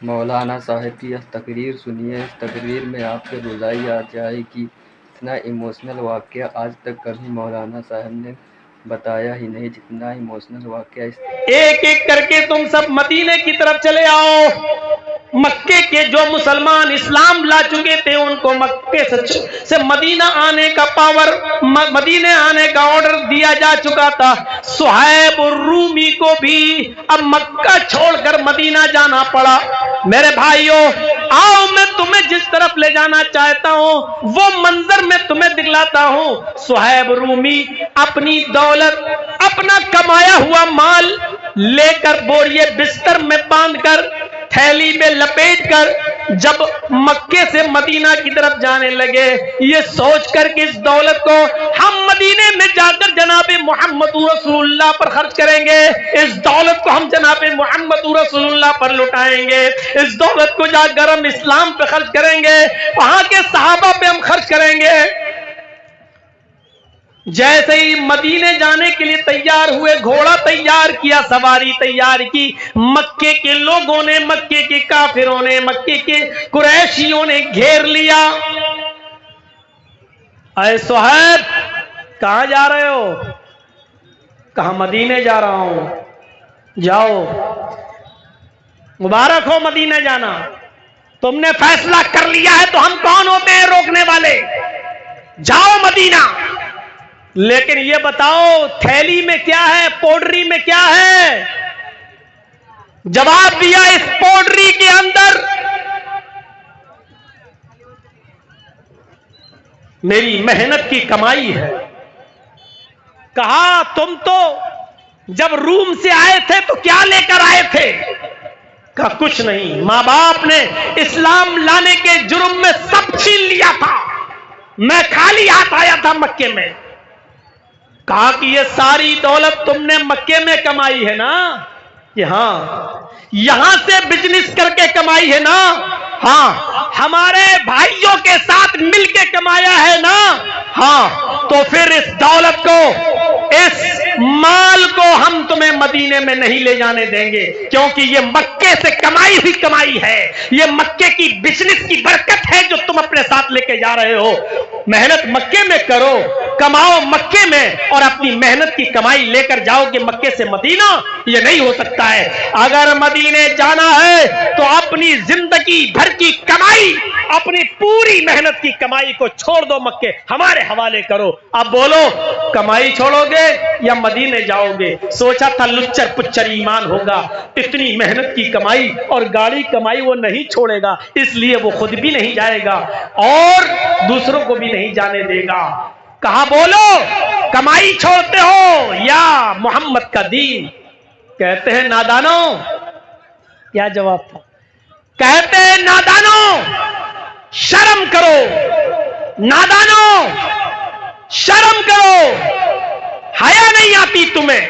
مولانا صاحب کی یہ تقریر سنیے۔ اس تقریر میں آپ سے گزاری جائے کہ اتنا ایموشنل واقعہ آج تک کبھی مولانا صاحب نے بتایا ہی نہیں جتنا ایموشنل واقعہ ایک ایک کر کے تم سب مدینے کی طرف چلے آؤ۔ مکے کے جو مسلمان اسلام لا چکے تھے ان کو مکے سے مدینہ آنے کا پاور، مدینے آنے کا آرڈر دیا جا چکا تھا۔ صہیب الرومی کو بھی اب مکہ چھوڑ کر مدینہ جانا پڑا۔ میرے بھائیوں آؤ، میں تمہیں جس طرف لے جانا چاہتا ہوں وہ منظر میں تمہیں دکھلاتا ہوں۔ صہیب رومی اپنی دولت، اپنا کمایا ہوا مال لے کر بوریے بستر میں باندھ کر تھیلی میں لپیٹ کر جب مکے سے مدینہ کی طرف جانے لگے، یہ سوچ کر کہ اس دولت کو ہم مدینے میں جا کر جناب محمد رسول اللہ پر خرچ کریں گے، اس دولت کو ہم جناب محمد رسول اللہ پر لٹائیں گے، اس دولت کو جا کر ہم اسلام پہ خرچ کریں گے، وہاں کے صحابہ پہ ہم خرچ کریں گے۔ جیسے ہی مدینے جانے کے لیے تیار ہوئے، گھوڑا تیار کیا، سواری تیار کی، مکے کے لوگوں نے، مکے کے کافروں نے، مکے کے قریشیوں نے گھیر لیا۔ اے صہیب کہاں جا رہے ہو؟ کہاں مدینے جا رہا ہوں۔ جاؤ، مبارک ہو مدینے جانا، تم نے فیصلہ کر لیا ہے تو ہم کون ہوتے ہیں روکنے والے؟ جاؤ مدینہ۔ لیکن یہ بتاؤ تھیلی میں کیا ہے، پوڈری میں کیا ہے؟ جواب دیا اس پوڈری کے اندر میری محنت کی کمائی ہے۔ کہا تم تو جب روم سے آئے تھے تو کیا لے کر آئے تھے؟ کہا کچھ نہیں، ماں باپ نے اسلام لانے کے جرم میں سب چھین لیا تھا، میں خالی ہاتھ آیا تھا مکے میں۔ کہا کہ یہ ساری دولت تم نے مکے میں کمائی ہے نا؟ کہ ہاں۔ یہاں سے بزنس کر کے کمائی ہے نا؟ ہاں۔ ہمارے بھائیوں کے ساتھ مل کے کمایا ہے نا؟ ہاں۔ تو پھر اس دولت کو، اس مال کو ہم تمہیں مدینے میں نہیں لے جانے دیں گے، کیونکہ یہ مکے سے کمائی ہوئی کمائی ہے، یہ مکے کی بزنس کی برکت ہے جو تم اپنے ساتھ لے کے جا رہے ہو۔ محنت مکے میں کرو، کماؤ مکے میں، اور اپنی محنت کی کمائی لے کر جاؤ گے مکے سے مدینہ، یہ نہیں ہو سکتا ہے۔ اگر مدینے جانا ہے تو اپنی زندگی بھر کی کمائی، اپنی پوری محنت کی کمائی کو چھوڑ دو، مکے ہمارے حوالے کرو۔ اب بولو کمائی چھوڑو گے یا مدینے جاؤ گے؟ سوچا تھا لچر پچر ایمان ہوگا، اتنی محنت کی کمائی اور گاڑی کمائی وہ نہیں چھوڑے گا، اس لیے وہ خود بھی نہیں جائے گا اور دوسروں کو بھی نہیں جانے دے گا۔ کہا بولو کمائی چھوڑتے ہو یا محمد کا دین؟ کہتے ہیں نادانوں۔ کیا جواب تھا؟ کہتے ہیں نادانوں شرم کرو، نادانوں شرم کرو، حیا نہیں آتی تمہیں؟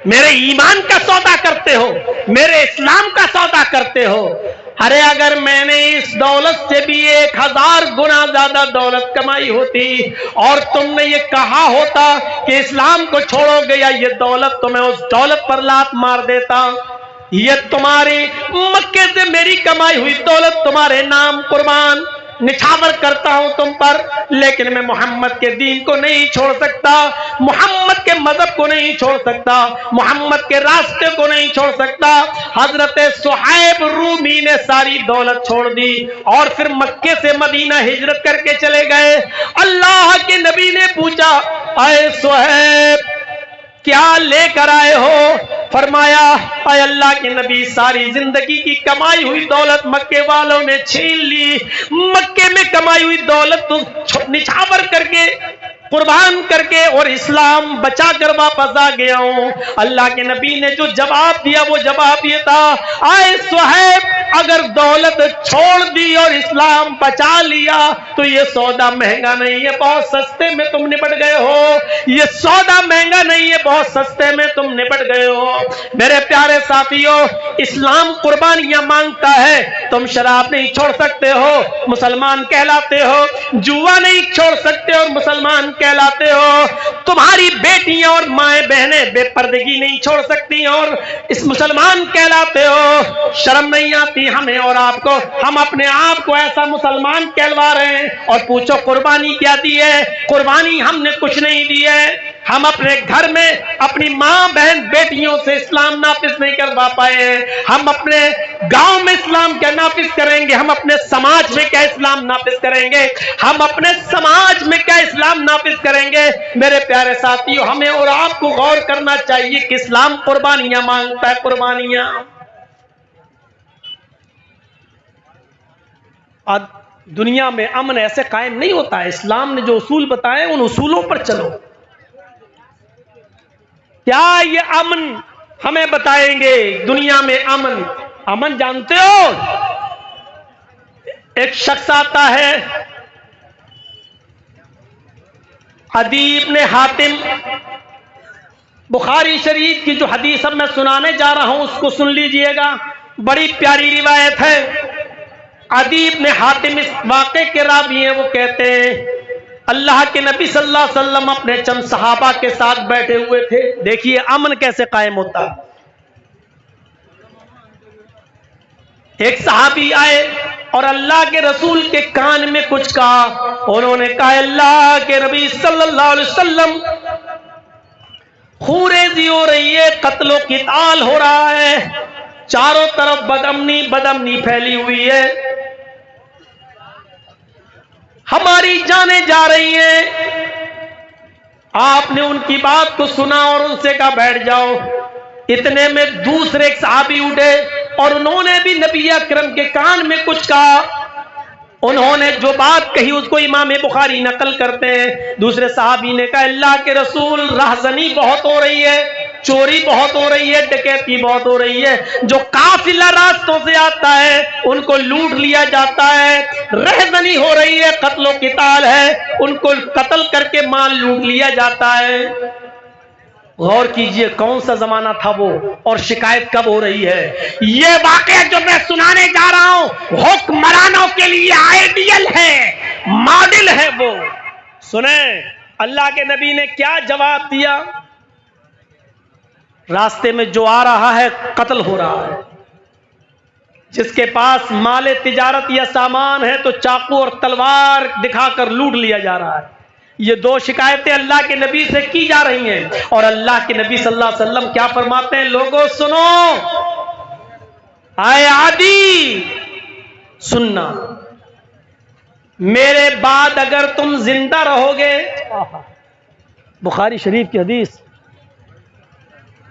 میرے ایمان کا سودا کرتے ہو، میرے اسلام کا سودا کرتے ہو۔ ارے اگر میں نے اس دولت سے بھی 1000 گنا زیادہ دولت کمائی ہوتی اور تم نے یہ کہا ہوتا کہ اسلام کو چھوڑو گے یا یہ دولت، تو میں اس دولت پر لات مار دیتا۔ یہ تمہاری مکے سے میری کمائی ہوئی دولت تمہارے نام قربان، نچھاور کرتا ہوں تم پر، لیکن میں محمد کے دین کو نہیں چھوڑ سکتا، محمد کے مذہب کو نہیں چھوڑ سکتا، محمد کے راستے کو نہیں چھوڑ سکتا۔ حضرت صہیب رومی نے ساری دولت چھوڑ دی اور پھر مکے سے مدینہ ہجرت کر کے چلے گئے۔ اللہ کے نبی نے پوچھا اے صہیب کیا لے کر آئے ہو؟ فرمایا اے اللہ کے نبی ساری زندگی کی کمائی ہوئی دولت مکے والوں نے چھین لی، مکے میں کمائی ہوئی دولت تو نچھاور کر کے، قربان کر کے اور اسلام بچا کر واپس آ گیا ہوں۔ اللہ کے نبی نے جو جواب دیا وہ جواب یہ تھا اے صہیب اگر دولت چھوڑ دی اور اسلام بچا لیا تو یہ سودا مہنگا نہیں ہے، بہت سستے میں تم نپٹ گئے ہو، یہ سودا مہنگا نہیں ہے، بہت سستے میں تم نپٹ گئے ہو۔ میرے پیارے ساتھیوں اسلام قربانیاں مانگتا ہے، تم شراب نہیں چھوڑ سکتے ہو مسلمان کہلاتے ہو، جوا نہیں چھوڑ سکتے اور مسلمان کہلاتے ہو، تمہاری بیٹیاں اور مائیں بہنیں بے پردگی نہیں چھوڑ سکتی اور اس مسلمان کہلاتے ہو، شرم نہیں آتی چاہیے ہمیں اور آپ کو. ہم اپنے آپ کو ایسا مسلمان کہلوا رہے ہیں اور پوچھو قربانی کیا دی ہے؟ قربانی ہم نے کچھ نہیں دی ہے. ہم اپنے گھر میں اپنی ماں بہن بیٹیوں سے اسلام نافذ نہیں کروا پائے ہیں. ہم اپنے گاؤں میں اسلام کیا نافذ کریں گے؟ ہم اپنے سماج میں کیا اسلام نافذ کریں گے؟ ہم اپنے سماج میں کیا اسلام نافذ کریں گے؟ میرے پیارے ساتھیو، ہمیں اور آپ کو غور کرنا چاہیے کہ اسلام قربانیاں مانگتا ہے، قربانیاں. اور دنیا میں امن ایسے قائم نہیں ہوتا ہے. اسلام نے جو اصول بتائے ان اصولوں پر چلو. کیا یہ امن ہمیں بتائیں گے دنیا میں امن؟ امن جانتے ہو؟ ایک شخص آتا ہے عدی بن حاتم، بخاری شریف کی جو حدیث اب میں سنانے جا رہا ہوں اس کو سن لیجئے گا، بڑی پیاری روایت ہے. عدی بن حاتم اس واقعے کے راوی ہیں. وہ کہتے ہیں اللہ کے نبی صلی اللہ علیہ وسلم اپنے چند صحابہ کے ساتھ بیٹھے ہوئے تھے. دیکھیے امن کیسے قائم ہوتا. ایک صحابی آئے اور اللہ کے رسول کے کان میں کچھ کہا. انہوں نے کہا اللہ کے نبی صلی اللہ علیہ وسلم خون ریزی ہو رہی ہے، قتل و قتال ہو رہا ہے، چاروں طرف بدامنی پھیلی ہوئی ہے، ہماری جانیں جا رہی ہیں. آپ نے ان کی بات کو سنا اور ان سے کہا بیٹھ جاؤ. اتنے میں دوسرے ایک صحابی اٹھے اور انہوں نے بھی نبی اکرم کے کان میں کچھ کہا. انہوں نے جو بات کہی اس کو امام بخاری نقل کرتے ہیں. دوسرے صحابی نے کہا اللہ کے رسول رہزنی بہت ہو رہی ہے، چوری بہت ہو رہی ہے، ڈکیتی بہت ہو رہی ہے، جو قافلہ راستوں سے آتا ہے ان کو لوٹ لیا جاتا ہے، رہزنی ہو رہی ہے، قتل و قتال ہے، ان کو قتل کر کے مال لوٹ لیا جاتا ہے. غور کیجئے کون سا زمانہ تھا وہ اور شکایت کب ہو رہی ہے. یہ واقعہ جو میں سنانے جا رہا ہوں حکمرانوں کے لیے آئیڈیل ہے، ماڈل ہے. وہ سنیں اللہ کے نبی نے کیا جواب دیا. راستے میں جو آ رہا ہے قتل ہو رہا ہے، جس کے پاس مال تجارت یا سامان ہے تو چاقو اور تلوار دکھا کر لوٹ لیا جا رہا ہے. یہ دو شکایتیں اللہ کے نبی سے کی جا رہی ہیں اور اللہ کے نبی صلی اللہ علیہ وسلم کیا فرماتے ہیں؟ لوگوں سنو، اے عادی سننا، میرے بعد اگر تم زندہ رہو گے، بخاری شریف کی حدیث،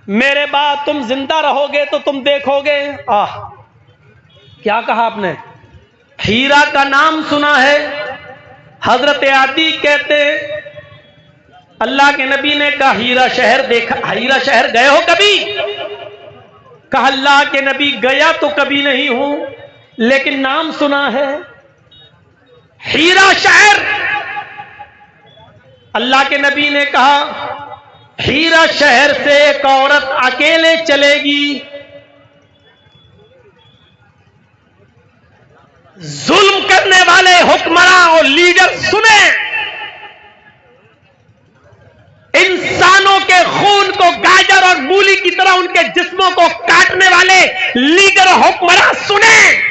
میرے بعد تم زندہ رہو گے تو تم دیکھو گے. کیا کہا آپ نے؟ ہیرا کا نام سنا ہے؟ حضرت عادی کہتے اللہ کے نبی نے کہا ہیرا شہر دیکھا، ہیرا شہر گئے ہو کبھی؟ کہا اللہ کے نبی گیا تو کبھی نہیں ہوں لیکن نام سنا ہے. ہیرا شہر. اللہ کے نبی نے کہا ہیرا شہر سے ایک عورت اکیلے چلے گی، ظلم کرنے والے حکمراں اور لیڈر سنیں، انسانوں کے خون کو گاجر اور مولی کی طرح ان کے جسموں کو کاٹنے والے لیڈر اور حکمراں سنیں،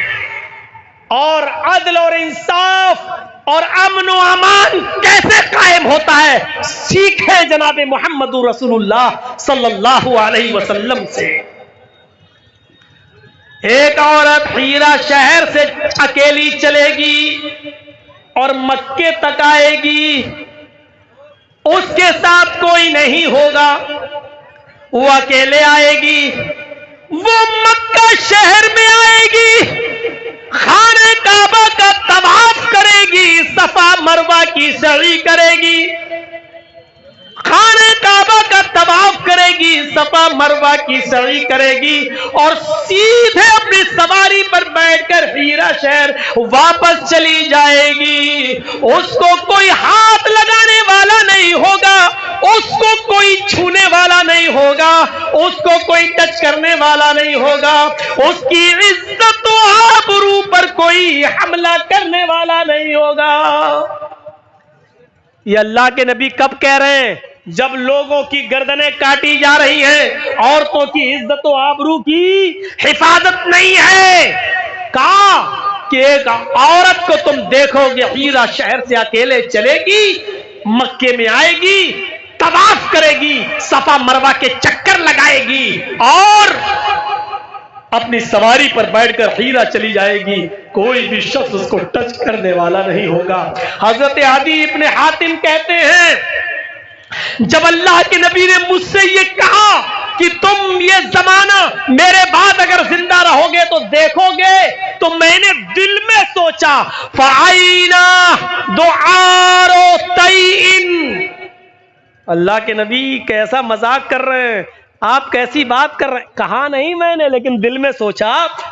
اور عدل اور انصاف اور امن و امان کیسے قائم ہوتا ہے سیکھیں جناب محمد رسول اللہ صلی اللہ علیہ وسلم سے. ایک عورت ہیرا شہر سے اکیلی چلے گی اور مکے تک آئے گی، اس کے ساتھ کوئی نہیں ہوگا، وہ اکیلے آئے گی، وہ مکہ شہر میں آئے گی، خانہ کعبہ کا طواف کرے گی، صفا مروہ کی سعی کرے گی، خانہ کعبہ کا طواف کرے گی، صفا مروہ کی سعی کرے گی اور سیدھے اپنی سواری پر بیٹھ کر ہیرا شہر واپس چلی جائے گی. اس کو کوئی ہاتھ لگانے والا نہیں ہوگا، اس کو کوئی چھونے والا نہیں ہوگا، اس کو کوئی ٹچ کرنے والا نہیں ہوگا، اس کی عزت و آبرو پر کوئی حملہ کرنے والا نہیں ہوگا. یہ اللہ کے نبی کب کہہ رہے ہیں؟ جب لوگوں کی گردنیں کاٹی جا رہی ہیں، عورتوں کی عزت و آبرو کی حفاظت نہیں ہے، کہ ایک عورت کو تم دیکھو گے ہیرا شہر سے اکیلے چلے گی، مکے میں آئے گی، طواف کرے گی، صفا مروہ کے چکر لگائے گی اور اپنی سواری پر بیٹھ کر ہیرا چلی جائے گی، کوئی بھی شخص اس کو ٹچ کرنے والا نہیں ہوگا۔ حضرت عدی ابن حاتم کہتے ہیں جب اللہ کے نبی نے مجھ سے یہ کہا کہ تم یہ زمانہ میرے بعد اگر زندہ رہو گے تو دیکھو گے، تو میں نے دل میں سوچا فَعَيْنَا دُعَارُ تَيْئِن، اللہ کے نبی کیسا مذاق کر رہے ہیں آپ، کیسی بات کر رہے ہیں؟ کہا نہیں میں نے، لیکن دل میں سوچا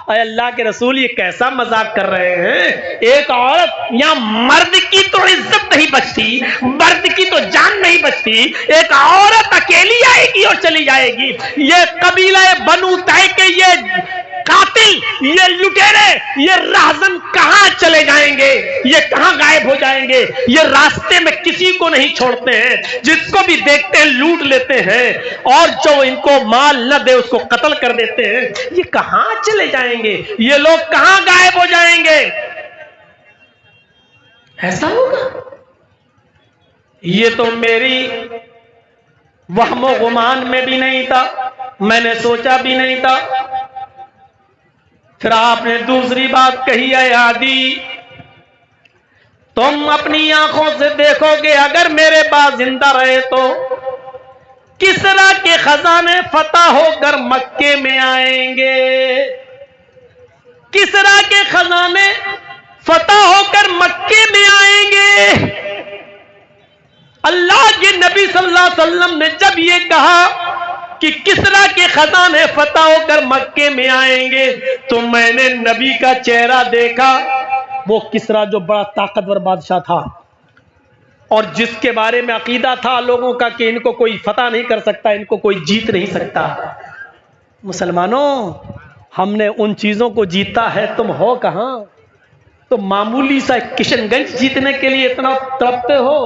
اے اللہ کے رسول یہ کیسا مذاق کر رہے ہیں، ایک عورت یا مرد کی تو عزت نہیں بچتی، مرد کی تو جان نہیں بچتی، ایک عورت اکیلی آئے گی اور چلی جائے گی۔ یہ قبیلہ بنو طے کے یہ قاتل، یہ لٹیرے، یہ راہزن کہاں چلے جائیں گے، یہ کہاں غائب ہو جائیں گے؟ یہ راستے میں کسی کو نہیں چھوڑتے ہیں، جس کو بھی دیکھتے ہیں لوٹ لیتے ہیں، اور جو ان کو مال نہ دے اس کو قتل کر دیتے ہیں۔ یہ کہاں چلے جائیں گے؟ یہ لوگ کہاں غائب ہو جائیں گے؟ ایسا ہوگا؟ یہ تو میری وہم و گمان میں بھی نہیں تھا، میں نے سوچا بھی نہیں تھا۔ پھر آپ نے دوسری بات کہی ہے عدی، تم اپنی آنکھوں سے دیکھو گے اگر میرے بعد زندہ رہے تو کسرا کے خزانے فتح ہو کر مکے میں آئیں گے، کسرا کے خزانے فتح ہو کر مکے میں آئیں گے۔ اللہ کے نبی صلی اللہ علیہ وسلم نے جب یہ کہا کہ کسرا کے خزانے فتح ہو کر مکے میں آئیں گے تو میں نے نبی کا چہرہ دیکھا، وہ کسرا جو بڑا طاقتور بادشاہ تھا اور جس کے بارے میں عقیدہ تھا لوگوں کا کہ ان کو کوئی فتح نہیں کر سکتا، ان کو کوئی جیت نہیں سکتا۔ مسلمانوں ہم نے ان چیزوں کو جیتا ہے، تم ہو کہاں؟ تم معمولی سا کشن گنج جیتنے کے لیے اتنا تڑپتے ہو،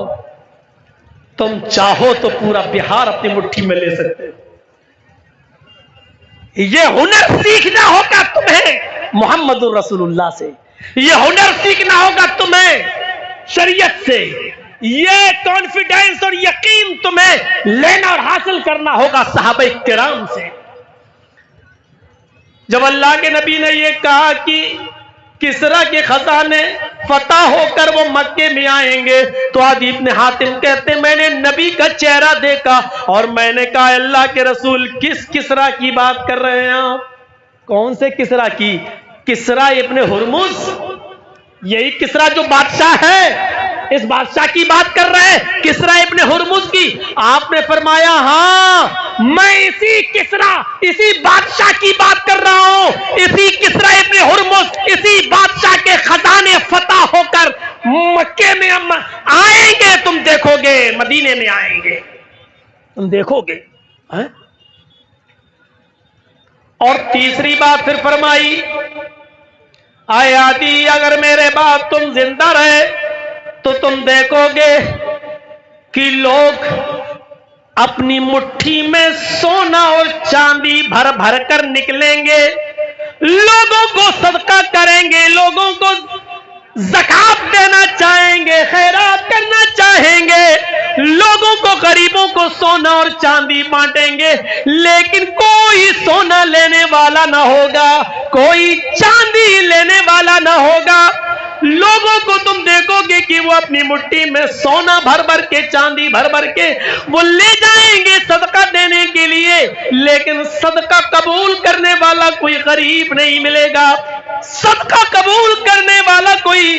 تم چاہو تو پورا بہار اپنی مٹھی میں لے سکتے ہو۔ یہ ہنر سیکھنا ہوگا تمہیں محمد الرسول اللہ سے، یہ ہنر سیکھنا ہوگا تمہیں شریعت سے، یہ کانفیڈنس اور یقین تمہیں لینا اور حاصل کرنا ہوگا صحابہ کرام سے۔ جب اللہ کے نبی نے یہ کہا کہ کسرا کے خزانے فتح ہو کر وہ مکے میں آئیں گے تو عدی ابن حاتم کہتے میں نے نبی کا چہرہ دیکھا اور میں نے کہا اللہ کے رسول کس کسرا کی بات کر رہے ہیں آپ؟ کون سے کسرا کی؟ کسرا ابن ہرمز، یہی کسرا جو بادشاہ ہے، اس بادشاہ کی بات کر رہے ہیں، کسرا ابن ہرمز کی۔ آپ نے فرمایا ہاں میں اسی کسرا، اسی بادشاہ کی بات کر رہا ہوں، اسی کسرا ابن ہرمز، اسی بادشاہ کے خزانے فتح ہو کر مکے میں آئیں گے، تم دیکھو گے، مدینے میں آئیں گے، تم دیکھو گے۔ اور تیسری بات پھر فرمائی اے عدی اگر میرے بعد تم زندہ رہے تو تم دیکھو گے کہ لوگ اپنی مٹھی میں سونا اور چاندی بھر بھر کر نکلیں گے، لوگوں کو صدقہ کریں گے، لوگوں کو زکات دینا چاہیں گے، خیرات کرنا چاہیں گے، لوگوں کو غریبوں کو سونا اور چاندی بانٹیں گے، لیکن کوئی سونا لینے والا نہ ہوگا، کوئی چاندی لینے والا نہ ہوگا۔ لوگوں کو تم دیکھو گے کہ وہ اپنی مٹھی میں سونا بھر بھر کے، چاندی بھر بھر کے وہ لے جائیں گے صدقہ دینے کے لیے، لیکن صدقہ قبول کرنے والا کوئی غریب نہیں ملے گا، صدقہ قبول کرنے والا کوئی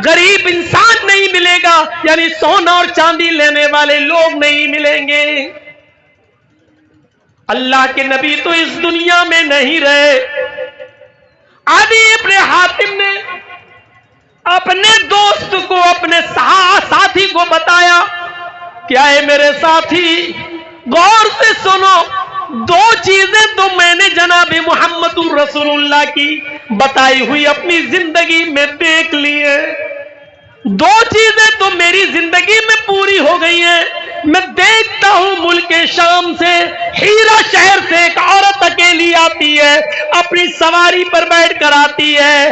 غریب انسان نہیں ملے گا، یعنی سونا اور چاندی لینے والے لوگ نہیں ملیں گے۔ اللہ کے نبی تو اس دنیا میں نہیں رہے۔ عدی ابن حاتم نے اپنے دوست کو، اپنے ساتھی کو بتایا کیا ہے میرے ساتھی غور سے سنو، دو چیزیں تو میں نے جناب محمد الرسول اللہ کی بتائی ہوئی اپنی زندگی میں دیکھ لی ہیں، دو چیزیں تو میری زندگی میں پوری ہو گئی ہیں۔ میں دیکھتا ہوں ملک شام سے، ہیرا شہر سے ایک عورت اکیلی آتی ہے، اپنی سواری پر بیٹھ کر آتی ہے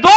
2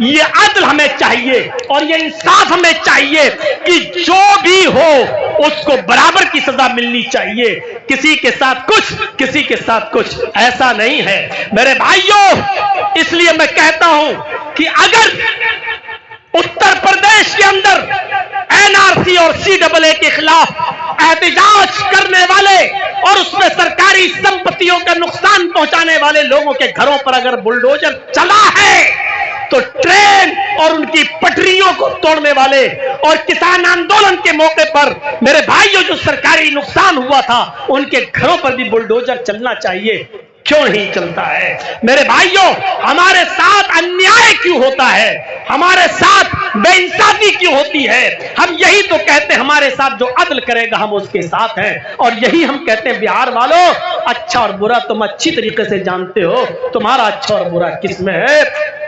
یہ عدل ہمیں چاہیے اور یہ انصاف ہمیں چاہیے کہ جو بھی ہو اس کو برابر کی سزا ملنی چاہیے. کسی کے ساتھ کچھ, کسی کے ساتھ کچھ, ایسا نہیں ہے میرے بھائیوں. اس لیے میں کہتا ہوں کہ اگر اتر پردیش کے اندر NRC اور CAA کے خلاف احتجاج کرنے والے اور اس میں سرکاری سمپتیوں کا نقصان پہنچانے والے لوگوں کے گھروں پر اگر بلڈوزر چلا ہے تو ٹرین اور ان کی پٹریوں کو توڑنے والے اور کسان آندولن کے موقع پر میرے بھائیوں جو سرکاری نقصان ہوا تھا ان کے گھروں پر بھی بلڈوزر چلنا چاہیے. کیوں نہیں چلتا ہے میرے بھائیوں؟ ہمارے ساتھ انیائے کیوں ہوتا ہے؟ ہمارے ساتھ بے انصافی کیوں ہوتی ہے؟ ہم یہی تو کہتے ہیں ہمارے ساتھ جو عدل کرے گا ہم اس کے ساتھ ہیں. اور یہی ہم کہتے ہیں بہار والوں, اچھا اور برا تم اچھی طریقے سے جانتے ہو. تمہارا اچھا اور برا کس میں ہے؟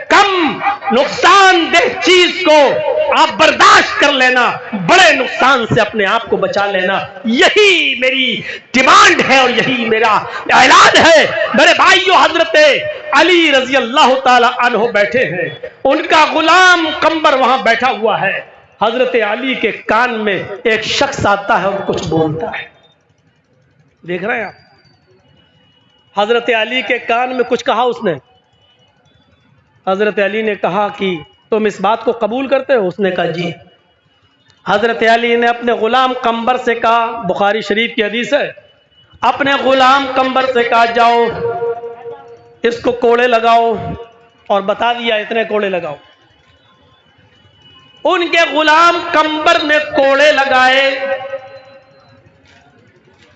کم نقصان دہ چیز کو آپ برداشت کر لینا, بڑے نقصان سے اپنے آپ کو بچا لینا, یہی میری ڈیمانڈ ہے اور یہی میرا اعلان ہے. میرے بھائیو, حضرت علی رضی اللہ تعالی عنہ بیٹھے ہیں, ان کا غلام قمبر وہاں بیٹھا ہوا ہے. حضرت علی کے کان میں ایک شخص آتا ہے اور کچھ بولتا ہے. دیکھ رہے ہیں آپ, حضرت علی کے کان میں کچھ کہا اس نے. حضرت علی نے کہا کہ تم اس بات کو قبول کرتے ہو؟ اس نے کہا جی. حضرت علی نے اپنے غلام قمبر سے کہا, بخاری شریف کی حدیث ہے, اپنے غلام قمبر سے کہا جاؤ اس کو کوڑے لگاؤ, اور بتا دیا اتنے کوڑے لگاؤ. ان کے غلام قمبر نے کوڑے لگائے.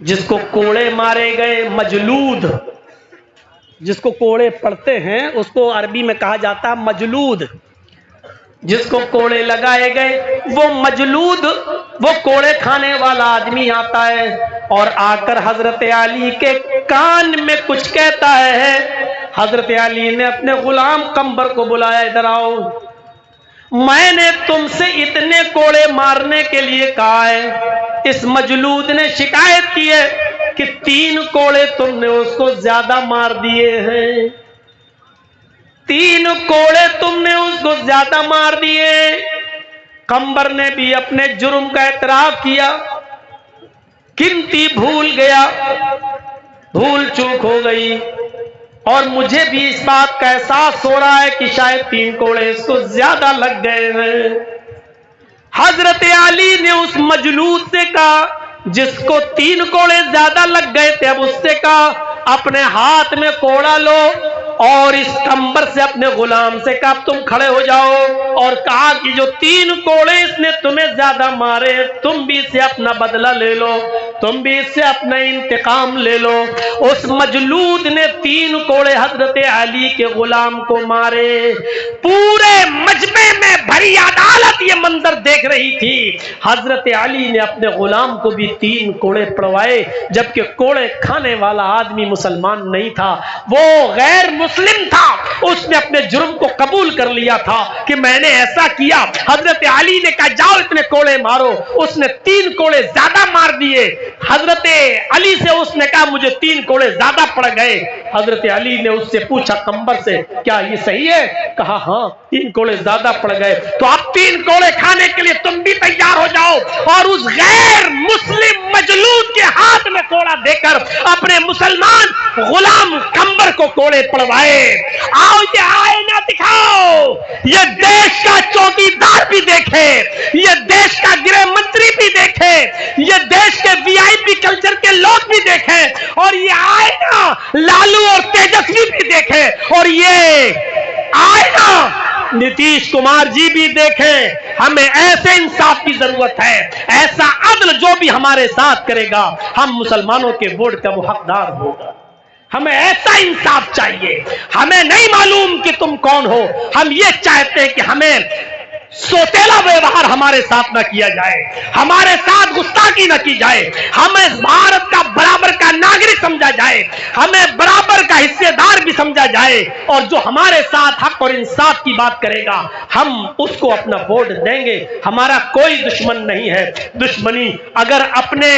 جس کو کوڑے مارے گئے, مجلود, جس کو کوڑے پڑتے ہیں اس کو عربی میں کہا جاتا ہے مجلود. جس کو کوڑے لگائے گئے وہ مجلود, وہ کوڑے کھانے والا آدمی آتا ہے اور آ کر حضرت علی کے کان میں کچھ کہتا ہے. حضرت علی نے اپنے غلام قمبر کو بلایا, ادھر آؤ, میں نے تم سے اتنے کوڑے مارنے کے لیے کہا ہے. اس مجلود نے شکایت کی ہے کہ 3 کوڑے تم نے اس کو زیادہ مار دیے ہیں. 3 کوڑے تم نے اس کو زیادہ مار دیے. قمبر نے بھی اپنے جرم کا اعتراف کیا, گنتی بھول گیا, بھول چوک ہو گئی, اور مجھے بھی اس بات کا احساس ہو رہا ہے کہ شاید 3 کوڑے اس کو زیادہ لگ گئے ہیں. حضرت علی نے اس مجلود سے کہا جس کو 3 کوڑے زیادہ لگ گئے تھے, اب اس سے کہا اپنے ہاتھ میں کوڑا لو, اور اس قمبر سے اپنے غلام سے کہا تم کھڑے ہو جاؤ, اور کہا کہ جو 3 کوڑے اس نے تمہیں زیادہ مارے تم بھی اس سے اپنا بدلہ لے لو, تم بھی اس سے اپنا انتقام لے لو. اس مجلود نے 3 کوڑے حضرت علی کے غلام کو مارے. پورے مجمع میں بھری عدالت یہ منظر دیکھ رہی تھی. حضرت علی نے اپنے غلام کو بھی 3 کوڑے پڑوائے, جبکہ کوڑے کھانے والا آدمی مسلمان نہیں تھا, وہ غیر مسلم تھا. اس نے اپنے جرم کو قبول کر لیا تھا کہ میں نے ایسا کیا. حضرت علی نے کہا جاؤ اتنے کوڑے مارو, اس نے 3 کوڑے زیادہ مار دیے. حضرت علی سے اس نے کہا مجھے 3 کوڑے زیادہ پڑ گئے. حضرت علی نے اس سے پوچھا قمبر سے کیا یہ صحیح ہے؟ کہا ہاں 3 کوڑے زیادہ پڑ گئے. تو اب 3 کوڑے کھانے کے لیے تم بھی تیار ہو جاؤ, اور اس غیر مسلم مجلود کے ہاتھ میں کوڑا دے کر اپنے مسلمان غلام قمبر کو کوڑے پڑوائے. آؤ یہ آئینہ دکھاؤ, یہ دیش کا چوکی دار بھی دیکھے, یہ دیش کا گرہ منتری بھی دیکھے, یہ دیش کے VIP کلچر کے لوگ بھی دیکھیں, اور یہ آئینہ لالو اور تیجسوی بھی دیکھے, اور یہ آئینہ نتیش کمار جی بھی دیکھیں. ہمیں ایسے انصاف کی ضرورت ہے, ایسا عدل جو بھی ہمارے ساتھ کرے گا ہم مسلمانوں کے ووٹ کا وہ حقدار ہوگا. ہمیں ایسا انصاف چاہیے. ہمیں نہیں معلوم کہ تم کون ہو, ہم یہ چاہتے ہیں کہ ہمیں سوتیلا ویوہار ہمارے ساتھ نہ کیا جائے, ہمارے ساتھ گستاخی نہ کی جائے, ہمیں بھارت کا برابر کا ناگرک سمجھا جائے, ہمیں برابر کا حصے دار بھی سمجھا جائے, اور جو ہمارے ساتھ حق اور انصاف کی بات کرے گا ہم اس کو اپنا ووٹ دیں گے. ہمارا کوئی دشمن نہیں ہے. دشمنی اگر اپنے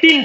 3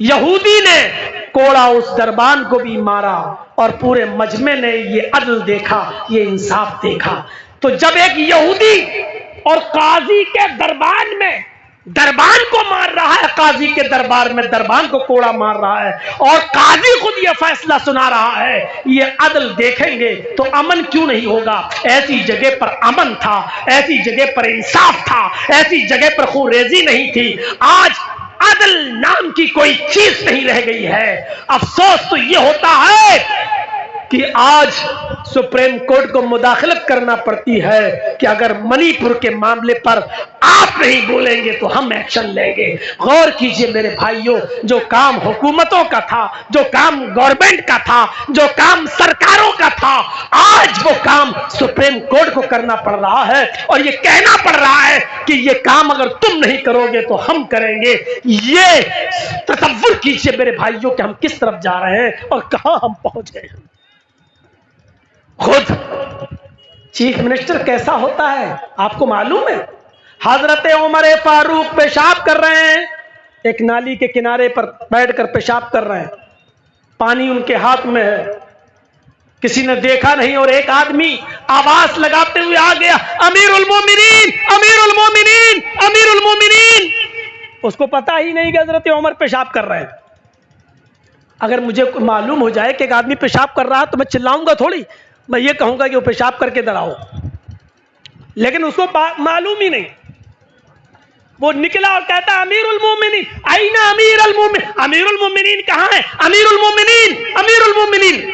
یہودی نے کوڑا اس دربان کو بھی مارا اور پورے مجمع نے یہ عدل دیکھا، یہ انصاف دیکھا۔ تو جب ایک یہودی اور قاضی کے دربان میں دربان کو مار رہا ہے، قاضی کے دربار میں دربان کو کوڑا مار رہا ہے، اور قاضی خود یہ فیصلہ سنا رہا ہے، یہ عدل دیکھیں گے تو امن کیوں نہیں ہوگا؟ ایسی جگہ پر امن تھا، ایسی جگہ پر انصاف تھا، ایسی جگہ پر خونریزی نہیں تھی۔ آج عدل نام کی کوئی چیز نہیں رہ گئی ہے۔ افسوس تو یہ ہوتا ہے کہ آج سپریم کورٹ کو مداخلت کرنا پڑتی ہے کہ اگر منی پور کے معاملے پر آپ نہیں بولیں گے تو ہم ایکشن لیں گے۔ غور کیجئے میرے بھائیوں، جو کام حکومتوں کا تھا، جو کام گورنمنٹ کا تھا، جو کام سرکاروں کا تھا، آج وہ کام سپریم کورٹ کو کرنا پڑ رہا ہے، اور یہ کہنا پڑ رہا ہے کہ یہ کام اگر تم نہیں کرو گے تو ہم کریں گے۔ یہ تصور کیجئے میرے بھائیوں کہ ہم کس طرف جا رہے ہیں اور کہاں ہم پہنچ گئے ہیں۔ خود چیف منسٹر کیسا ہوتا ہے آپ کو معلوم ہے؟ حضرت عمر فاروق پیشاب کر رہے ہیں، ایک نالی کے کنارے پر بیٹھ کر پیشاب کر رہے ہیں، پانی ان کے ہاتھ میں ہے، کسی نے دیکھا نہیں، اور ایک آدمی آواز لگاتے ہوئے آ گیا، امیر المومنین، امیر المومنین، امیر المومنین۔ اس کو پتا ہی نہیں کہ حضرت عمر پیشاب کر رہے ہیں۔ اگر مجھے معلوم ہو جائے کہ ایک آدمی پیشاب کر رہا ہے تو میں چلاؤں گا تھوڑی، میں یہ کہوں گا کہ وہ پیشاب کر کے ادھر آؤ، لیکن اس کو معلوم ہی نہیں۔ وہ نکلا اور کہتا ہے امیر المومنین، آئین امیر المومنین، امیر المومنین کہاں ہے؟ امیر المومنین، امیر المومنین۔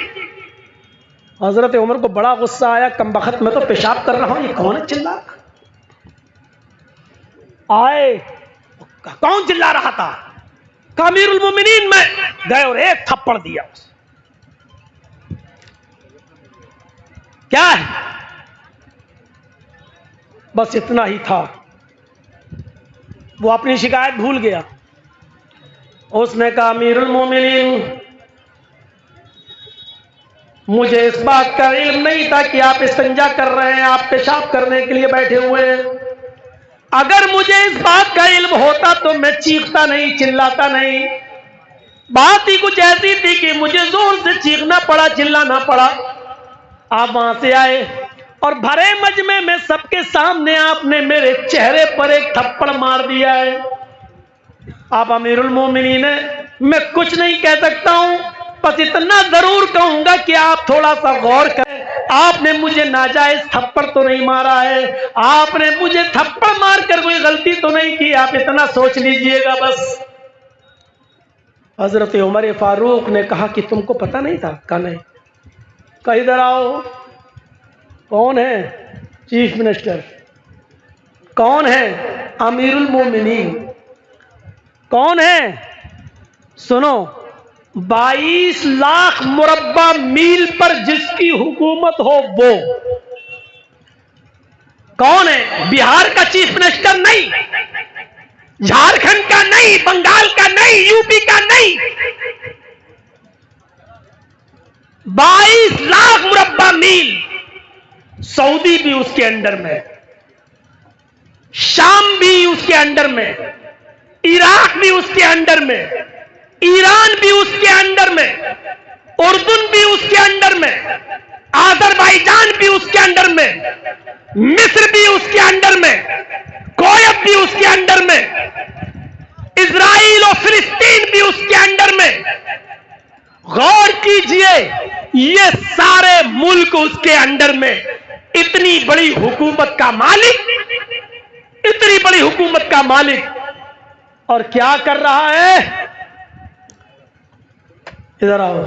حضرت عمر کو بڑا غصہ آیا، کم بخت میں تو پیشاب کر رہا ہوں، یہ کون ہے چلا؟ آئے، کون چلا رہا تھا؟ کہ امیر المومنین میں گئے اور ایک تھپڑ دیا۔ کیا ہے؟ بس اتنا ہی تھا، وہ اپنی شکایت بھول گیا۔ اس نے کہا امیر المومنین، مجھے اس بات کا علم نہیں تھا کہ آپ استنجا کر رہے ہیں، آپ پیشاب کرنے کے لیے بیٹھے ہوئے ہیں۔ اگر مجھے اس بات کا علم ہوتا تو میں چیختا نہیں، چلاتا نہیں۔ بات ہی کچھ ایسی تھی کہ مجھے زور سے چیخنا پڑا، چلانا پڑا۔ آپ وہاں سے آئے اور بھرے مجمع میں سب کے سامنے آپ نے میرے چہرے پر ایک تھپڑ مار دیا ہے۔ آپ امیر المومنین ہیں، میں کچھ نہیں کہہ سکتا ہوں، بس اتنا ضرور کہوں گا کہ آپ تھوڑا سا غور کریں۔ آپ نے مجھے ناجائز تھپڑ تو نہیں مارا ہے، آپ نے مجھے تھپڑ مار کر کوئی غلطی تو نہیں کی، آپ اتنا سوچ لیجئے گا بس۔ حضرت عمر فاروق نے کہا کہ تم کو پتہ نہیں تھا؟ کہا نہیں۔ کہا ادھر آؤ۔ کون ہے؟ Chief minister. کون ہے؟ امیر المومنین۔ کون ہے؟ سنو، 22 لاکھ مربع میل پر جس کی حکومت ہو وہ کون ہے؟ بہار کا چیف منسٹر نہیں، جھارکھنڈ کا نہیں، بنگال کا نہیں، یو پی کا نہیں، 22 لاکھ مربع میل۔ سعودی بھی اس کے انڈر میں، شام بھی اس کے انڈر میں، عراق بھی اس کے انڈر میں، ایران بھی اس کے انڈر میں، اردن بھی اس کے انڈر میں، آذربائیجان بھی اس کے انڈر میں، مصر بھی اس کے انڈر میں، کویت بھی اس کے انڈر میں، اسرائیل اور فلسطین بھی اس کے انڈر میں۔ غور کیجئے، یہ سارے ملک اس کے انڈر میں۔ اتنی بڑی حکومت کا مالک، اتنی بڑی حکومت کا مالک، اور کیا کر رہا ہے؟ ادھر آؤ۔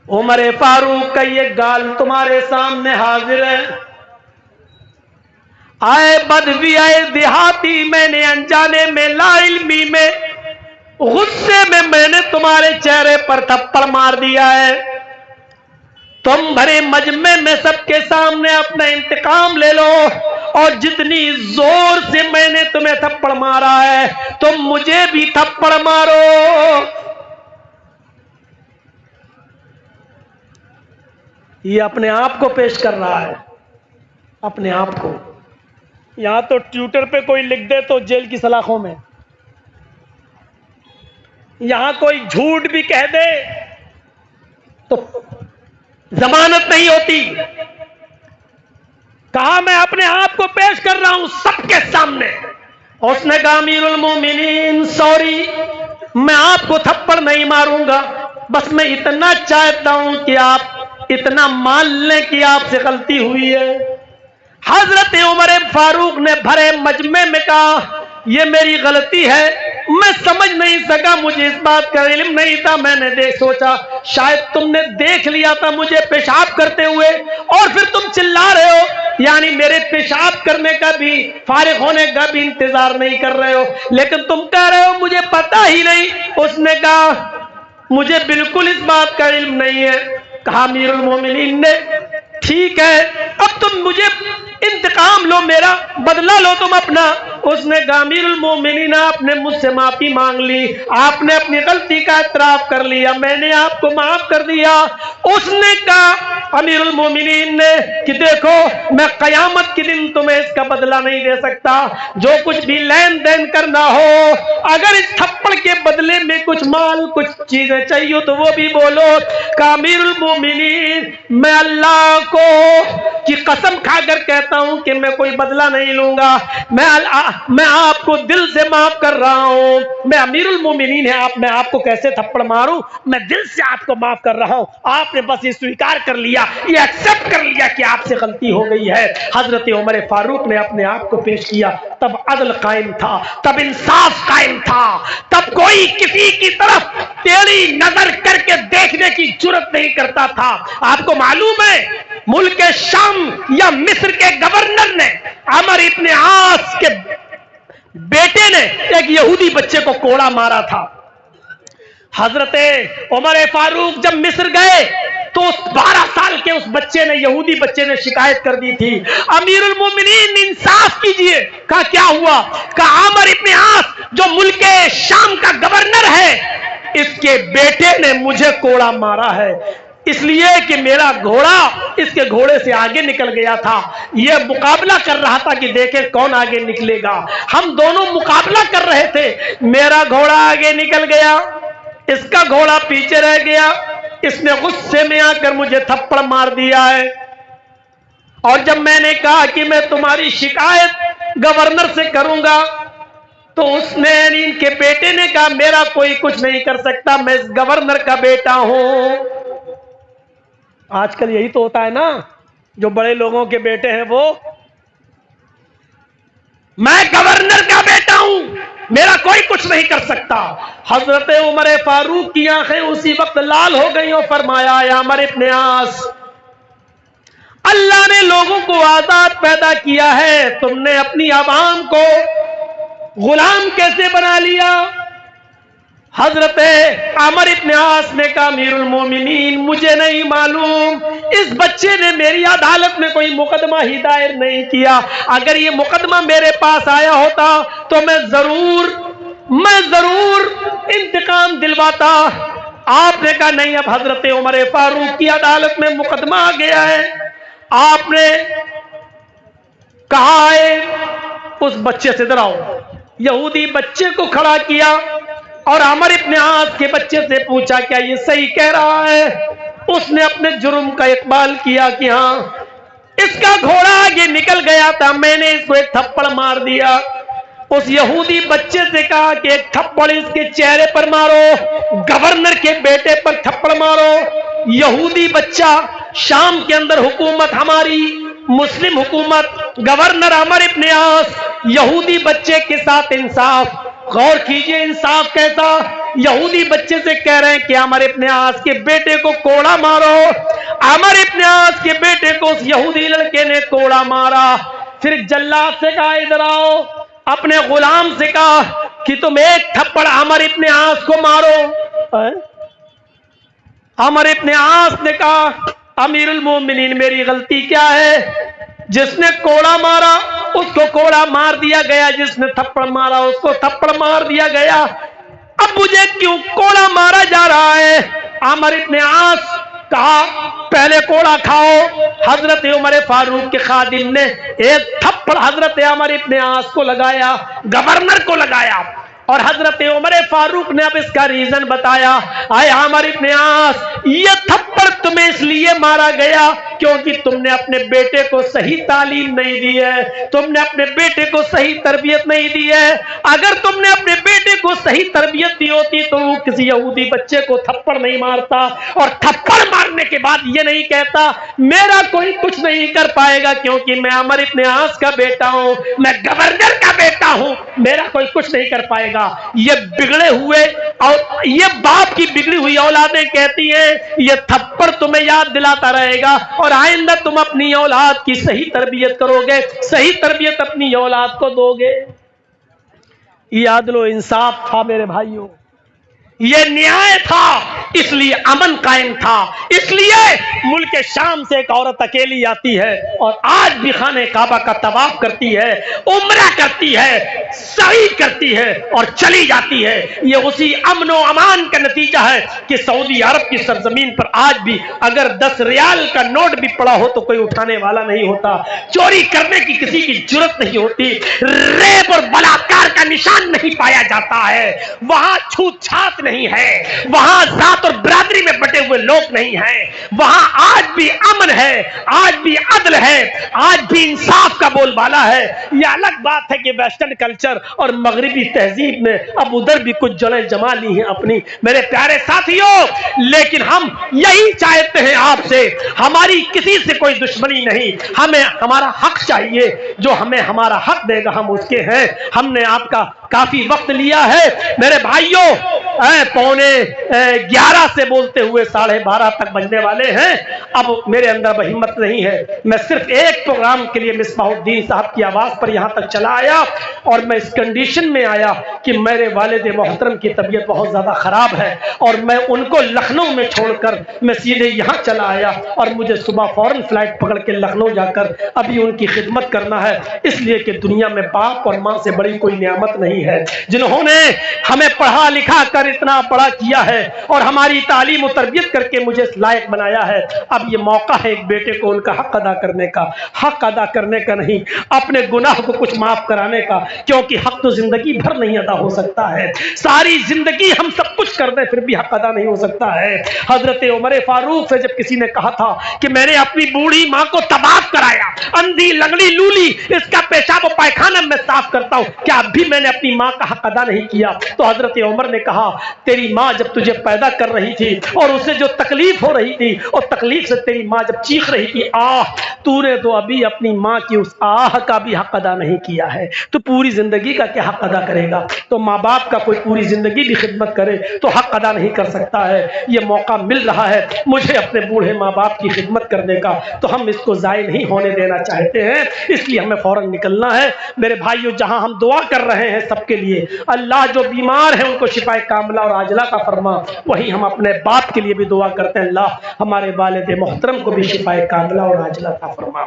عمر فاروق کا یہ گال تمہارے سامنے حاضر ہے۔ آئے بدوی، آئے دیہاتی، میں نے انجانے میں، لا علمی میں، غصے میں نے تمہارے چہرے پر تھپڑ مار دیا ہے۔ تم بھرے مجمع میں سب کے سامنے اپنا انتقام لے لو، اور جتنی زور سے میں نے تمہیں تھپڑ مارا ہے تم مجھے بھی تھپڑ مارو۔ یہ اپنے آپ کو پیش کر رہا ہے، اپنے آپ کو۔ یہاں تو ٹویٹر پہ کوئی لکھ دے تو جیل کی سلاخوں میں۔ یہاں کوئی جھوٹ بھی کہہ دے تو ضمانت نہیں ہوتی. کہا میں اپنے آپ کو پیش کر رہا ہوں سب کے سامنے. اس نے کہا امیر المومنین سوری، میں آپ کو تھپڑ نہیں ماروں گا، بس میں اتنا چاہتا ہوں کہ آپ اتنا مان لیں کہ آپ سے غلطی ہوئی ہے. حضرت عمر فاروق نے بھرے مجمع میں کہا یہ میری غلطی ہے، میں سمجھ نہیں سکا، مجھے اس بات کا علم نہیں تھا، میں نے سوچا شاید تم نے دیکھ لیا تھا مجھے پیشاب کرتے ہوئے اور پھر تم چلا رہے ہو، یعنی میرے پیشاب کرنے کا بھی، فارغ ہونے کا بھی انتظار نہیں کر رہے ہو، لیکن تم کہہ رہے ہو مجھے پتا ہی نہیں. اس نے کہا مجھے بالکل اس بات کا علم نہیں ہے. کہا امیر المومنین نے ٹھیک ہے اب تم مجھے انتقام لو، میرا بدلہ لو تم اپنا. اس نے کہا امیر المومنین آپ نے مجھ سے معافی مانگ لی، آپ نے اپنی غلطی کا اعتراف کر لیا، میں نے آپ کو معاف کر دیا. اس نے کہا امیر المومنین نے کہ دیکھو میں قیامت کے دن تمہیں اس کا بدلہ نہیں دے سکتا، جو کچھ بھی لین دین کرنا ہو، اگر اس تھپڑ کے بدلے میں کچھ مال کچھ چیزیں چاہیے تو وہ بھی بولو. کہ امیر المومنین میں اللہ کو کی قسم کھا کر کہتا ہوں کہ میں کوئی بدلہ نہیں لوں گا، میں آپ کو دل سے معاف کر رہا ہوں. میں امیر المومنین ہے، میں آپ کو کیسے تھپڑ ماروں، میں دل سے آپ کو معاف کر رہا ہوں. آپ نے بس یہ سویکار کر لیا، یہ ایکسپٹ کر لیا کہ آپ سے غلطی ہو گئی ہے. حضرت عمر فاروق نے اپنے آپ کو پیش کیا، تب عدل قائم تھا، تب انصاف قائم تھا، تب کوئی کسی کی طرف تیری نظر کر کے دیکھنے کی جرات نہیں کرتا تھا. آپ کو معلوم ہے ملک شام یا مصر کے گورنر نے عمر ابن عاص کے بیٹے نے ایک یہودی بچے کو کوڑا مارا تھا. حضرت عمر فاروق جب مصر گئے تو 12 سال کے اس بچے نے، یہودی بچے نے شکایت کر دی تھی. امیر المومنین انصاف کیجئے. کہا کیا ہوا؟ کہا عمر ابن عاص جو ملک شام کا گورنر ہے، اس کے بیٹے نے مجھے کوڑا مارا ہے، اس لیے کہ میرا گھوڑا اس کے گھوڑے سے آگے نکل گیا تھا. یہ مقابلہ کر رہا تھا کہ دیکھیں کون آگے نکلے گا. ہم دونوں مقابلہ کر رہے تھے، میرا گھوڑا آگے نکل گیا، اس کا گھوڑا پیچھے رہ گیا، اس نے غصے میں آ کر مجھے تھپڑ مار دیا ہے. اور جب میں نے کہا کہ میں تمہاری شکایت گورنر سے کروں گا تو اس نے، ان کے بیٹے نے کہا میرا کوئی کچھ نہیں کر سکتا، میں اس گورنر کا بیٹا ہوں. آج کل یہی تو ہوتا ہے نا، جو بڑے لوگوں کے بیٹے ہیں وہ، میں گورنر کا بیٹا ہوں، میرا کوئی کچھ نہیں کر سکتا. حضرت عمر فاروق کی آنکھیں اسی وقت لال ہو گئی اور فرمایا یا عمر ابن عاص، اللہ نے لوگوں کو آزاد پیدا کیا ہے، تم نے اپنی عوام کو غلام کیسے بنا لیا؟ حضرت عمر ابن عاص نے کہا امیر المومنین مجھے نہیں معلوم، اس بچے نے میری عدالت میں کوئی مقدمہ ہی دائر نہیں کیا، اگر یہ مقدمہ میرے پاس آیا ہوتا تو میں ضرور انتقام دلواتا. آپ نے کہا نہیں، اب حضرت عمر فاروق کی عدالت میں مقدمہ آ گیا ہے. آپ نے کہا ہے اس بچے سے ڈراؤ، یہودی بچے کو کھڑا کیا اور عمر ابن عاص کے بچے سے پوچھا کیا یہ صحیح کہہ رہا ہے؟ اس نے اپنے جرم کا اقبال کیا کہ ہاں اس کا گھوڑا آگے نکل گیا تھا، میں نے اس کو ایک تھپڑ مار دیا. اس یہودی بچے سے کہا کہ ایک تھپڑ اس کے چہرے پر مارو، گورنر کے بیٹے پر تھپڑ مارو. یہودی بچہ، شام کے اندر حکومت ہماری مسلم حکومت، گورنر عمر ابن عاص، یہودی بچے کے ساتھ انصاف. غور کیجئے انصاف کیسا، یہودی بچے سے کہہ رہے ہیں کہ عمر ابن عاص کے بیٹے کو کوڑا مارو. عمر ابن عاص کے بیٹے کو اس یہودی لڑکے نے کوڑا مارا. پھر جلاد سے کہا ادھر آؤ، اپنے غلام سے کہا کہ تم ایک تھپڑ عمر ابن عاص کو مارو. عمر ابن عاص نے کہا امیر المومنین میری غلطی کیا ہے؟ جس نے کوڑا مارا اس کو کوڑا مار دیا گیا، جس نے تھپڑ مارا اس کو تھپڑ مار دیا گیا، اب مجھے کیوں کوڑا مارا جا رہا ہے؟ عمر ابن عاص کہا پہلے کوڑا کھاؤ. حضرت عمر فاروق کے خادم نے ایک تھپڑ حضرت عمر ابن عاص کو لگایا، گورنر کو لگایا. اور حضرت عمر فاروق نے اب اس کا ریزن بتایا، اے عامر ابن عاص، یہ تھپڑ تمہیں اس لیے مارا گیا کیونکہ تم نے اپنے بیٹے کو صحیح تعلیم نہیں دی ہے، تم نے اپنے بیٹے کو صحیح تربیت نہیں دی ہے۔ اگر تم نے اپنے بیٹے کو صحیح تربیت دی ہوتی تو وہ کسی یہودی بچے کو تھپڑ نہیں مارتا، اور تھپڑ مارنے کے بعد یہ نہیں کہتا میرا کوئی کچھ نہیں کر پائے گا کیونکہ میں عمر ابن عاص کا بیٹا ہوں، میں گورنر کا بیٹا ہوں، میرا کوئی کچھ نہیں کر پائے گا۔ یہ بگڑے ہوئے اور یہ باپ کی بگڑی ہوئی اولادیں کہتی ہیں یہ تھپڑ تمہیں یاد دلاتا رہے گا، اور آئندہ تم اپنی اولاد کی صحیح تربیت کرو گے، صحیح تربیت اپنی اولاد کو دو گے۔ یہ عدل و انصاف تھا میرے بھائیوں، یہ نیائے تھا، اس لیے امن قائم تھا۔ اس لیے ملک شام سے ایک عورت اکیلی آتی ہے اور آج بھی خانہ کعبہ کا طواف کرتی ہے، عمرہ کرتی ہے، سعی کرتی ہے اور چلی جاتی ہے۔ یہ اسی امن و امان کا نتیجہ ہے کہ سعودی عرب کی سرزمین پر آج بھی اگر 10 ریال کا نوٹ بھی پڑا ہو تو کوئی اٹھانے والا نہیں ہوتا، چوری کرنے کی کسی کی جرت نہیں ہوتی، ریپ اور بلاکار کا نشان نہیں پایا جاتا ہے، وہاں چھوت چھات نہیں ہے، وہاں ذات اور برادری میں بٹے ہوئے لوگ نہیں ہیں، وہاں آج بھی امن ہے، آج بھی عدل ہے، آج بھی انصاف کا بول بالا ہے۔ یہ الگ بات ہے کہ ویسٹرن کلچر اور مغربی تہذیب نے اب ادھر بھی کچھ جڑیں جما لی ہیں اپنی، میرے پیارے ساتھیوں، لیکن ہم یہی چاہتے ہیں آپ سے، ہماری کسی سے کوئی دشمنی نہیں، ہمیں ہمارا حق چاہیے، جو ہمیں ہمارا حق دے گا ہم اس کے ہیں۔ ہم نے آپ کا کافی وقت لیا ہے میرے بھائیوں، 11:15 سے بولتے ہوئے 12:30 تک بجنے والے ہیں، اب میرے اندر وہ ہمت نہیں ہے، میں صرف ایک پروگرام کے لیے مصباح الدین صاحب کی آواز پر یہاں تک چلا آیا، اور میں اس کنڈیشن میں آیا کہ میرے والد محترم کی طبیعت بہت زیادہ خراب ہے، اور میں ان کو لکھنؤ میں چھوڑ کر میں سیدھے یہاں چلا آیا، اور مجھے صبح فوراً فلائٹ پکڑ کے لکھنؤ جا کر ابھی ان کی خدمت کرنا ہے، اس لیے کہ دنیا میں باپ اور ماں سے بڑی کوئی نعمت نہیں ہے، جنہوں نے ہمیں پڑھا لکھا کر اتنا بڑا کیا ہے اور ہماری تعلیم و تربیت کر کے مجھے اس لائق بنایا ہے۔ اب یہ موقع ہے ایک بیٹے کو ان کا حق ادا کرنے کا، حق ادا کرنے کا نہیں، اپنے گناہ کو کچھ معاف کرانے کا، کیونکہ حق تو زندگی بھر نہیں ادا ہو سکتا ہے، ساری زندگی ہم سب کچھ کر دیں پھر بھی حق ادا نہیں ہو سکتا ہے۔ حضرت عمر فاروق سے جب کسی نے کہا تھا کہ میں نے اپنی بوڑھی ماں کو طواف کرایا، اندھی لنگڑی لولی، اس کا پیشاب و پائخانہ میں صاف کرتا ہوں، کیا اب بھی میں نے اپنی ماں کا حق ادا نہیں کیا؟ تو حضرت عمر نے کہا تیری ماں جب تجھے پیدا کر رہی تھی اور اسے جو تکلیف ہو رہی تھی اور تکلیف سے تیری ماں جب چیخ رہی تھی آہ، تو نے تو ابھی اپنی ماں کی اس آہ کا بھی حق ادا نہیں کیا ہے، تو پوری زندگی کا کیا حق ادا کرے گا؟ تو ماں باپ کا کوئی پوری زندگی بھی خدمت کرے تو حق ادا نہیں کر سکتا ہے۔ یہ موقع مل رہا ہے مجھے اپنے بوڑھے ماں باپ کی خدمت کرنے کا، تو ہم اس کو ضائع نہیں ہونے دینا چاہتے ہیں، اس لیے ہمیں فوراً نکلنا ہے۔ میرے بھائیو، جہاں ہم دعا کر رہے ہیں سب کے لیے، اللہ جو بیمار ہیں ان کو شفائے کاملہ اور عاجلہ کا فرما، وہیں ہم اپنے باپ کے لیے بھی دعا کرتے ہیں، اللہ ہمارے والد محترم کو بھی شفائے کاملہ اور عاجلہ کا فرما۔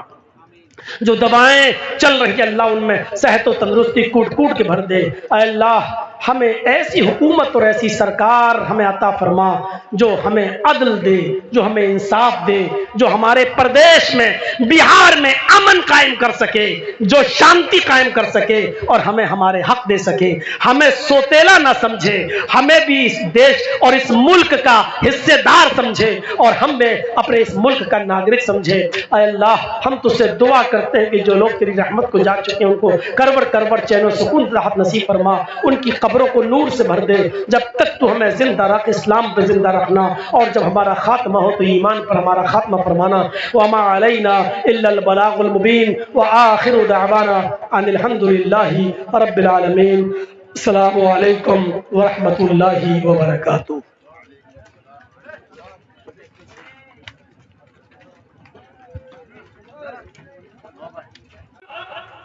جو دوائیں چل رہی ہیں اللہ ان میں صحت و تندرستی کوٹ کوٹ کے بھر دے۔ اے اللہ ہمیں ایسی حکومت اور ایسی سرکار ہمیں عطا فرما جو ہمیں عدل دے، جو ہمیں انصاف دے، جو ہمارے پردیش میں بہار میں امن قائم کر سکے، جو شانتی قائم کر سکے اور ہمیں ہمارے حق دے سکے، ہمیں سوتیلا نہ سمجھے، ہمیں بھی اس دیش اور اس ملک کا حصے دار سمجھے اور ہمیں اپنے اس ملک کا ناگرک سمجھے۔ اے اللہ ہم تجھ سے دعا کرتے ہیں کہ جو لوگ تیری رحمت کو جا چکے ہیں ان کو کروڑ کروڑ چین و سکون راحت نصیب فرما، ان کی قبروں کو نور سے بھر دے، جب تک تو ہمیں زندہ رکھ اسلام پہ زندہ رکھنا، اور جب ہمارا خاتمہ ہو تو ایمان پر ہمارا خاتمہ فرمانا۔ وما علینا الا البلاغ المبین وآخر دعوانا ان الحمد للہ رب العالمین۔ السلام علیکم ورحمۃ اللہ وبرکاتہ۔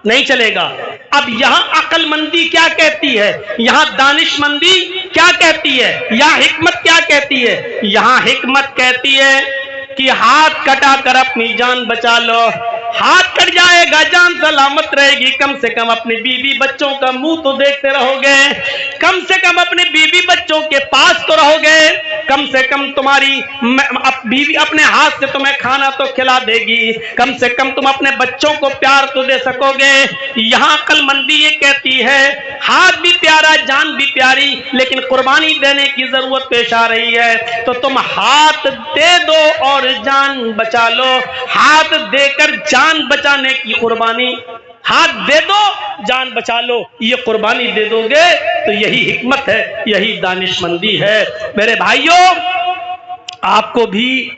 نہیں چلے گا۔ اب یہاں عقل مندی کیا کہتی ہے، یہاں دانش مندی کیا کہتی ہے، یہاں حکمت کیا کہتی ہے؟ یہاں حکمت کہتی ہے کہ ہاتھ کٹا کر اپنی جان بچا لو، ہاتھ کٹ جائے گا جان سلامت رہے گی، کم سے کم اپنی بیوی بچوں کا منہ تو دیکھتے رہو گے، کم سے کم اپنے بیوی بچوں کے پاس تو رہو گے، کم سے کم تمہاری بیوی اپنے ہاتھ سے تمہیں کھانا تو کھلا دے گی، کم سے کم تم اپنے بچوں کو پیار تو دے سکو گے۔ یہاں عقل مندی یہ کہتی ہے ہاتھ بھی پیارا جان بھی پیاری، لیکن قربانی دینے کی ضرورت پیش آ رہی ہے، تو تم ہاتھ دے دو اور جان بچا لو۔ ہاتھ دے کر جان بچانے کی قربانی، ہاتھ دے دو جان بچا لو، یہ قربانی دے دو گے تو یہی حکمت ہے، یہی دانش مندی ہے۔ میرے بھائیوں، آپ کو بھی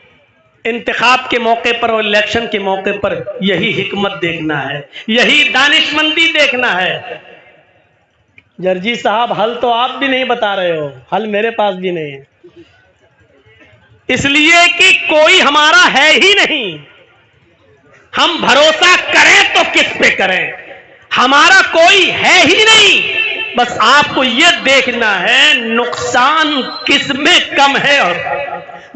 انتخاب کے موقع پر اور الیکشن کے موقع پر یہی حکمت دیکھنا ہے، یہی دانش مندی دیکھنا ہے۔ جرجی صاحب، حل تو آپ بھی نہیں بتا رہے ہو، حل میرے پاس بھی نہیں ہے، اس لیے کہ کوئی ہمارا ہے ہی نہیں۔ ہم بھروسہ کریں تو کس پہ کریں؟ ہمارا کوئی ہے ہی نہیں۔ بس آپ کو یہ دیکھنا ہے نقصان کس میں کم ہے اور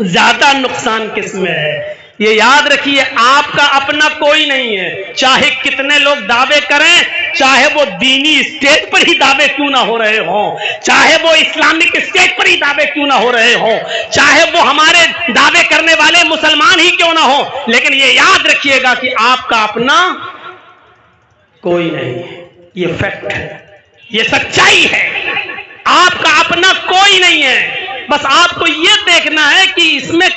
زیادہ نقصان کس میں ہے۔ یہ یاد رکھیے، آپ کا اپنا کوئی نہیں ہے، چاہے کتنے لوگ دعوے کریں، چاہے وہ دینی اسٹیج پر ہی دعوے کیوں نہ ہو رہے ہوں، چاہے وہ اسلامک اسٹیج پر ہی دعوے کیوں نہ ہو رہے ہوں، چاہے وہ ہمارے دعوے کرنے والے مسلمان ہی کیوں نہ ہوں، لیکن یہ یاد رکھیے گا کہ آپ کا اپنا کوئی نہیں ہے۔ یہ فیکٹ ہے، یہ سچائی ہے، آپ کا اپنا کوئی نہیں ہے۔ بس آپ کو یہ دیکھنا ہے کہ اس میں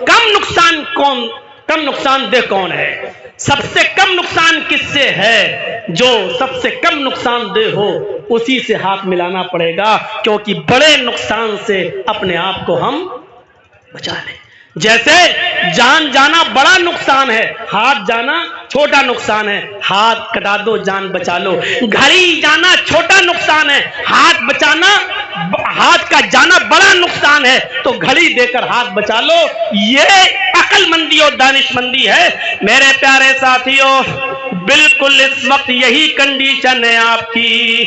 کم نقصان دہ کون ہے، سب سے کم نقصان کس سے ہے۔ جو سب سے کم نقصان دہ ہو اسی سے ہاتھ ملانا پڑے گا، کیونکہ بڑے نقصان سے اپنے آپ کو ہم بچا لیں۔ جیسے جان جانا بڑا نقصان ہے، ہاتھ جانا چھوٹا نقصان ہے، ہاتھ کٹا دو جان بچا لو۔ گھڑی جانا چھوٹا نقصان ہے، ہاتھ کا جانا بڑا نقصان ہے، تو گھڑی دے کر ہاتھ بچا لو۔ یہ عقل مندی اور دانش مندی ہے۔ میرے پیارے ساتھیوں، بالکل اس وقت یہی کنڈیشن ہے آپ کی۔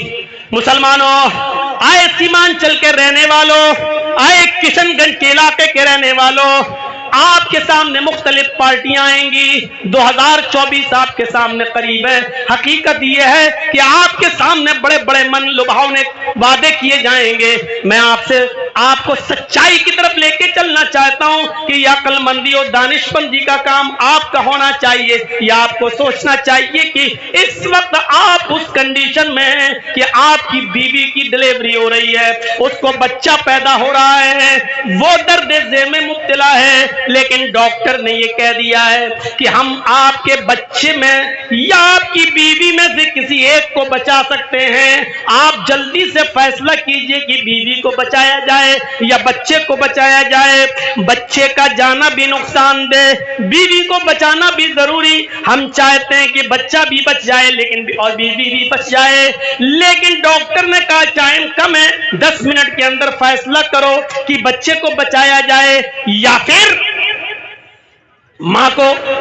مسلمانوں، آئے سیمانچل کے رہنے والوں، آئے کشن گنج کے علاقے کے رہنے والوں، آپ کے سامنے مختلف پارٹیاں آئیں گی۔ 2024 آپ کے سامنے قریب ہے۔ حقیقت یہ ہے کہ آپ کے سامنے بڑے بڑے من لبھاؤنے وعدے کیے جائیں گے۔ میں آپ کو سچائی کی طرف لے کے چلنا چاہتا ہوں کہ یہ عقل مندی اور دانش مندی کا کام آپ کا ہونا چاہیے۔ یا آپ کو سوچنا چاہیے کہ اس وقت آپ اس کنڈیشن میں ہیں کہ آپ کی بیوی کی ڈلیوری ہو رہی ہے، اس کو بچہ پیدا ہو رہا ہے، وہ درد ذہ میں مبتلا ہے، لیکن ڈاکٹر نے یہ کہہ دیا ہے کہ ہم آپ کے بچے میں یا آپ کی بیوی میں سے کسی ایک کو بچا سکتے ہیں۔ آپ جلدی سے فیصلہ کیجئے کہ بیوی کو بچایا جائے یا بچے کو بچایا جائے۔ بچے کا جانا بھی نقصان دہ، بیوی کو بچانا بھی ضروری۔ ہم چاہتے ہیں کہ بچہ بھی بچ جائے اور بیوی بھی بچ جائے، لیکن ڈاکٹر نے کہا ٹائم کم ہے، 10 منٹ کے اندر فیصلہ کرو کہ بچے کو بچایا جائے یا پھر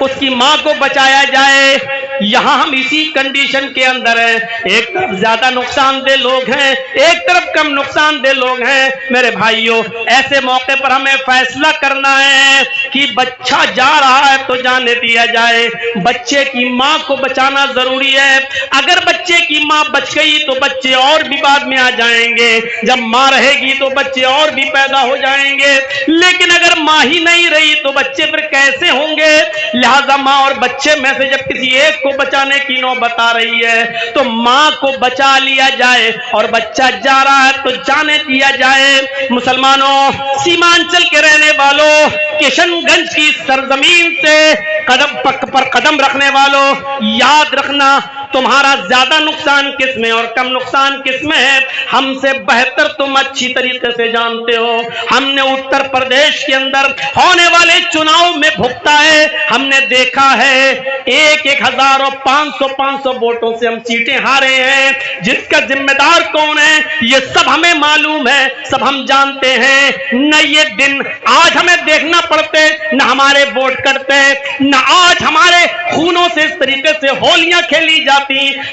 اس کی ماں کو بچایا جائے۔ یہاں ہم اسی کنڈیشن کے اندر ہیں، ایک طرف زیادہ نقصان دہ لوگ ہیں، ایک طرف کم نقصان دہ لوگ ہیں۔ میرے بھائیوں، ایسے موقع پر ہمیں فیصلہ کرنا ہے کہ بچہ جا رہا ہے تو جانے دیا جائے، بچے کی ماں کو بچانا ضروری ہے۔ اگر بچے کی ماں بچ گئی تو بچے اور بھی بعد میں آ جائیں گے، جب ماں رہے گی تو بچے اور بھی پیدا ہو جائیں گے، لیکن اگر ماں ہی نہیں رہی تو بچے پھر کیسے ہوں گے؟ لہذا ماں اور بچے میں سے جب کسی ایک کو بچانے کی نوبت آ رہی ہے تو ماں کو بچا لیا جائے، اور بچہ جا رہا ہے تو جانے دیا جائے۔ مسلمانوں، سیمانچل کے رہنے والوں، کشن گنج کی سرزمین سے قدم پر قدم رکھنے والوں، یاد رکھنا تمہارا زیادہ نقصان کس میں اور کم نقصان کس میں ہے، ہم سے بہتر تم اچھی طریقے سے جانتے ہو۔ ہم نے اتر پردیش کے اندر ہونے والے چناؤ میں بھگتا ہے، ہم نے دیکھا ہے 1,000 اور 500 ووٹوں سے ہم سیٹیں ہارے ہیں۔ جس کا ذمہ دار کون ہے یہ سب ہمیں معلوم ہے، سب ہم جانتے ہیں۔ نہ یہ دن آج ہمیں دیکھنا پڑتے، نہ ہمارے ووٹ کرتے، نہ آج ہمارے خونوں سے اس طریقے سے ہولیاں کھیلی جاتی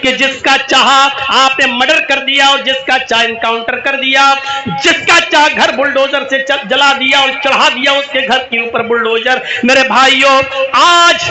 کہ جس کا چاہا آپ نے مرڈر کر دیا اور جس کا چاہ انکاؤنٹر کر دیا، جس کا چاہ گھر بلڈوزر سے جلا دیا اور چڑھا دیا اس کے گھر کے اوپر بلڈوزر۔ میرے بھائیوں، آج